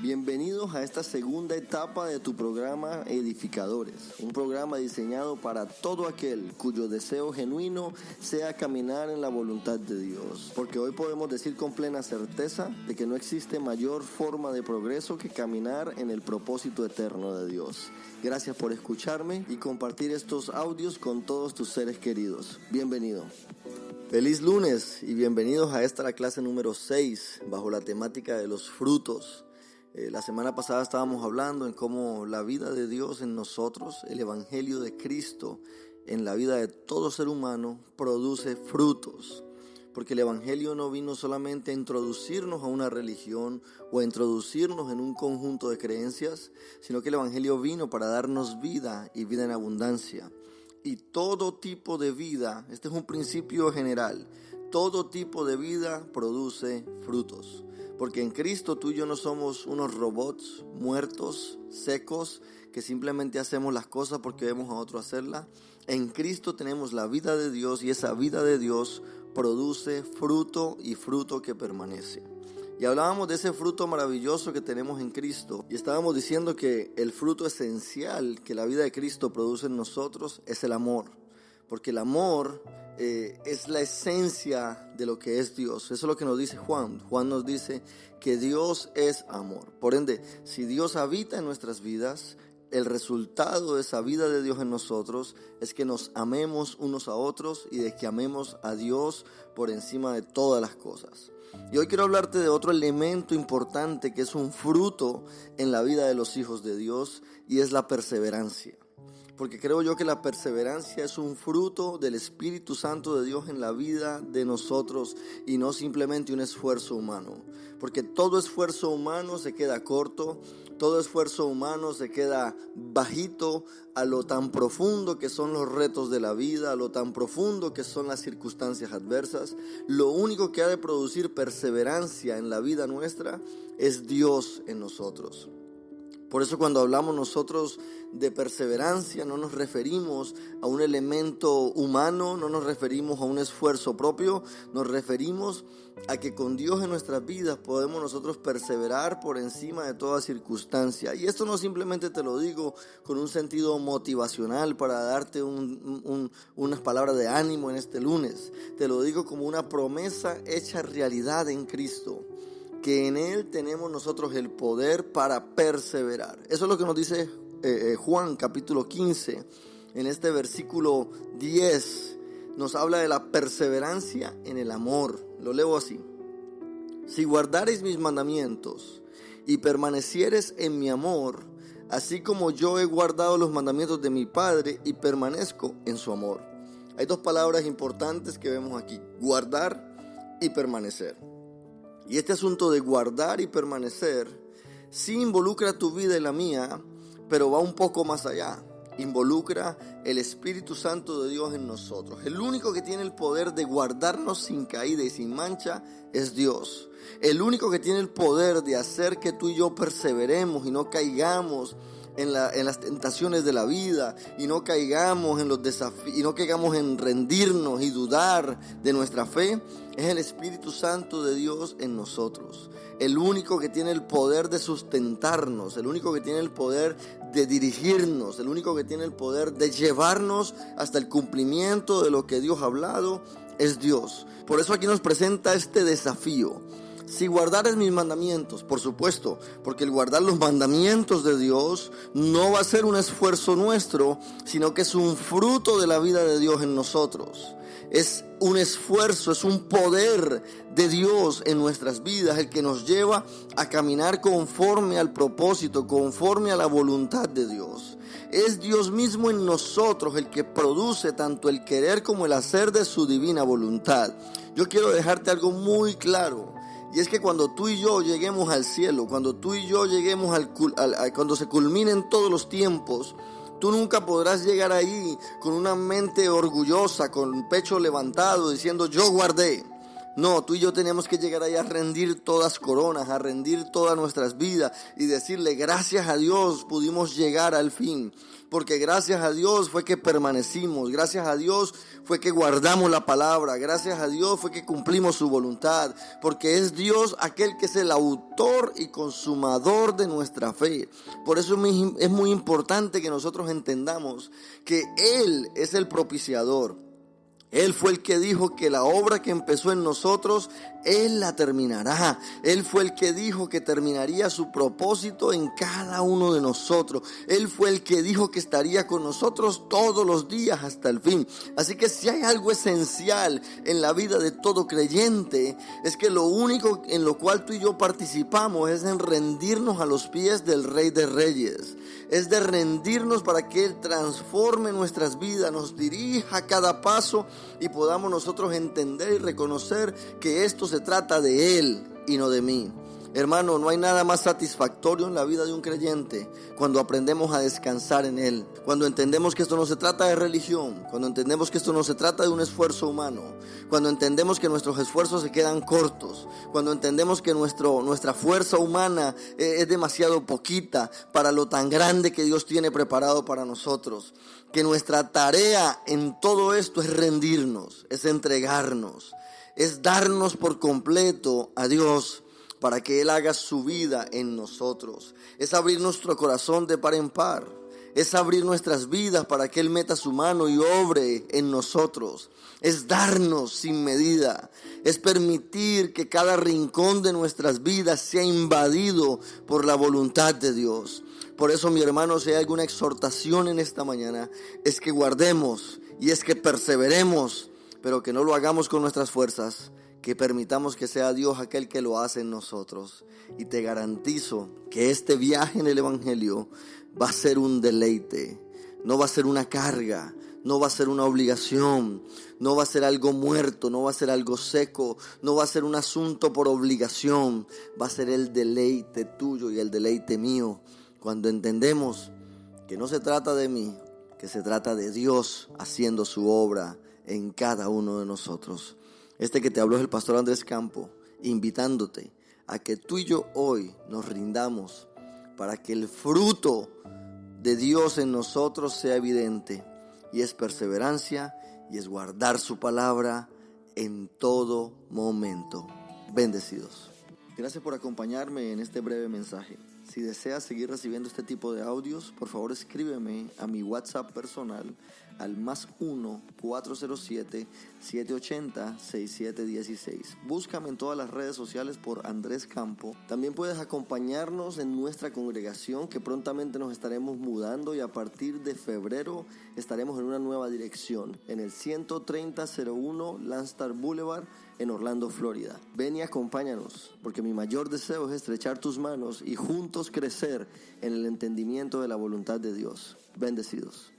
Bienvenidos a esta segunda etapa de tu programa Edificadores, un programa diseñado para todo aquel cuyo deseo genuino sea caminar en la voluntad de Dios, porque hoy podemos decir con plena certeza de que no existe mayor forma de progreso que caminar en el propósito eterno de Dios. Gracias por escucharme y compartir estos audios con todos tus seres queridos. Bienvenido. Feliz lunes y bienvenidos a esta la clase número 6 bajo la temática de los frutos. La semana pasada estábamos hablando en cómo la vida de Dios en nosotros, el Evangelio de Cristo en la vida de todo ser humano produce frutos. Porque el Evangelio no vino solamente a introducirnos a una religión o a introducirnos en un conjunto de creencias, sino que el Evangelio vino para darnos vida y vida en abundancia. Y todo tipo de vida, este es un principio general, todo tipo de vida produce frutos. Porque en Cristo tú y yo no somos unos robots muertos, secos, que simplemente hacemos las cosas porque vemos a otro hacerlas. En Cristo tenemos la vida de Dios y esa vida de Dios produce fruto y fruto que permanece. Y hablábamos de ese fruto maravilloso que tenemos en Cristo y estábamos diciendo que el fruto esencial que la vida de Cristo produce en nosotros es el amor. Porque el amor es la esencia de lo que es Dios. Eso es lo que nos dice Juan. Juan nos dice que Dios es amor. Por ende, si Dios habita en nuestras vidas, el resultado de esa vida de Dios en nosotros es que nos amemos unos a otros y de que amemos a Dios por encima de todas las cosas. Y hoy quiero hablarte de otro elemento importante que es un fruto en la vida de los hijos de Dios y es la perseverancia. Porque creo yo que la perseverancia es un fruto del Espíritu Santo de Dios en la vida de nosotros y no simplemente un esfuerzo humano. Porque todo esfuerzo humano se queda corto, todo esfuerzo humano se queda bajito a lo tan profundo que son los retos de la vida, a lo tan profundo que son las circunstancias adversas. Lo único que ha de producir perseverancia en la vida nuestra es Dios en nosotros. Por eso cuando hablamos nosotros de perseverancia no nos referimos a un elemento humano, no nos referimos a un esfuerzo propio, nos referimos a que con Dios en nuestras vidas podemos nosotros perseverar por encima de toda circunstancia. Y esto no simplemente te lo digo con un sentido motivacional para darte unas palabras de ánimo en este lunes, te lo digo como una promesa hecha realidad en Cristo. Que en Él tenemos nosotros el poder para perseverar. Eso es lo que nos dice Juan capítulo 15. En este versículo 10 nos habla de la perseverancia en el amor. Lo leo así. Si guardareis mis mandamientos y permaneciereis en mi amor, así como yo he guardado los mandamientos de mi Padre y permanezco en su amor. Hay dos palabras importantes que vemos aquí. Guardar y permanecer. Y este asunto de guardar y permanecer sí involucra tu vida y la mía, pero va un poco más allá. Involucra el Espíritu Santo de Dios en nosotros. El único que tiene el poder de guardarnos sin caída y sin mancha es Dios. El único que tiene el poder de hacer que tú y yo perseveremos y no caigamos en las tentaciones de la vida y no caigamos en los desafíos y no caigamos en rendirnos y dudar de nuestra fe, es el Espíritu Santo de Dios en nosotros. El único que tiene el poder de sustentarnos, el único que tiene el poder de dirigirnos, el único que tiene el poder de llevarnos hasta el cumplimiento de lo que Dios ha hablado es Dios. Por eso aquí nos presenta este desafío. Si guardares mis mandamientos, por supuesto, porque el guardar los mandamientos de Dios no va a ser un esfuerzo nuestro, sino que es un fruto de la vida de Dios en nosotros. Es un esfuerzo, es un poder de Dios en nuestras vidas el que nos lleva a caminar conforme al propósito, conforme a la voluntad de Dios. Es Dios mismo en nosotros el que produce tanto el querer como el hacer de su divina voluntad. Yo quiero dejarte algo muy claro. Y es que cuando tú y yo lleguemos al cielo, cuando tú y yo lleguemos cuando se culminen todos los tiempos, tú nunca podrás llegar ahí con una mente orgullosa, con el pecho levantado, diciendo yo guardé. No, tú y yo tenemos que llegar ahí a rendir todas coronas, a rendir todas nuestras vidas y decirle gracias a Dios pudimos llegar al fin. Porque gracias a Dios fue que permanecimos, gracias a Dios fue que guardamos la palabra, gracias a Dios fue que cumplimos su voluntad, porque es Dios aquel que es el autor y consumador de nuestra fe. Por eso es muy importante que nosotros entendamos que Él es el propiciador. Él fue el que dijo que la obra que empezó en nosotros, Él la terminará. Él fue el que dijo que terminaría su propósito en cada uno de nosotros. Él fue el que dijo que estaría con nosotros todos los días hasta el fin. Así que si hay algo esencial en la vida de todo creyente, es que lo único en lo cual tú y yo participamos es en rendirnos a los pies del Rey de Reyes. Es de rendirnos para que Él transforme nuestras vidas, nos dirija a cada paso y podamos nosotros entender y reconocer que esto se trata de Él y no de mí. Hermano, no hay nada más satisfactorio en la vida de un creyente cuando aprendemos a descansar en Él, cuando entendemos que esto no se trata de religión, cuando entendemos que esto no se trata de un esfuerzo humano, cuando entendemos que nuestros esfuerzos se quedan cortos, cuando entendemos que nuestra fuerza humana es demasiado poquita para lo tan grande que Dios tiene preparado para nosotros, que nuestra tarea en todo esto es rendirnos, es entregarnos, es darnos por completo a Dios, para que Él haga su vida en nosotros. Es abrir nuestro corazón de par en par. Es abrir nuestras vidas para que Él meta su mano y obre en nosotros. Es darnos sin medida. Es permitir que cada rincón de nuestras vidas sea invadido por la voluntad de Dios. Por eso, mi hermano, si hay alguna exhortación en esta mañana, es que guardemos y es que perseveremos, pero que no lo hagamos con nuestras fuerzas, que permitamos que sea Dios aquel que lo hace en nosotros. Y te garantizo que este viaje en el Evangelio va a ser un deleite, no va a ser una carga, no va a ser una obligación, no va a ser algo muerto, no va a ser algo seco, no va a ser un asunto por obligación, va a ser el deleite tuyo y el deleite mío, cuando entendemos que no se trata de mí, que se trata de Dios haciendo su obra en cada uno de nosotros. Este que te habló es el pastor Andrés Campo, invitándote a que tú y yo hoy nos rindamos para que el fruto de Dios en nosotros sea evidente. Y es perseverancia y es guardar su palabra en todo momento. Bendecidos. Gracias por acompañarme en este breve mensaje. Si deseas seguir recibiendo este tipo de audios, por favor escríbeme a mi WhatsApp personal al +1 407 780 6716. Búscame en todas las redes sociales por Andrés Campo. También puedes acompañarnos en nuestra congregación, que prontamente nos estaremos mudando y a partir de febrero estaremos en una nueva dirección, en el 13001 Landstar Boulevard en Orlando, Florida. Ven y acompáñanos, porque mi mayor deseo es estrechar tus manos y juntos crecer en el entendimiento de la voluntad de Dios. Bendecidos.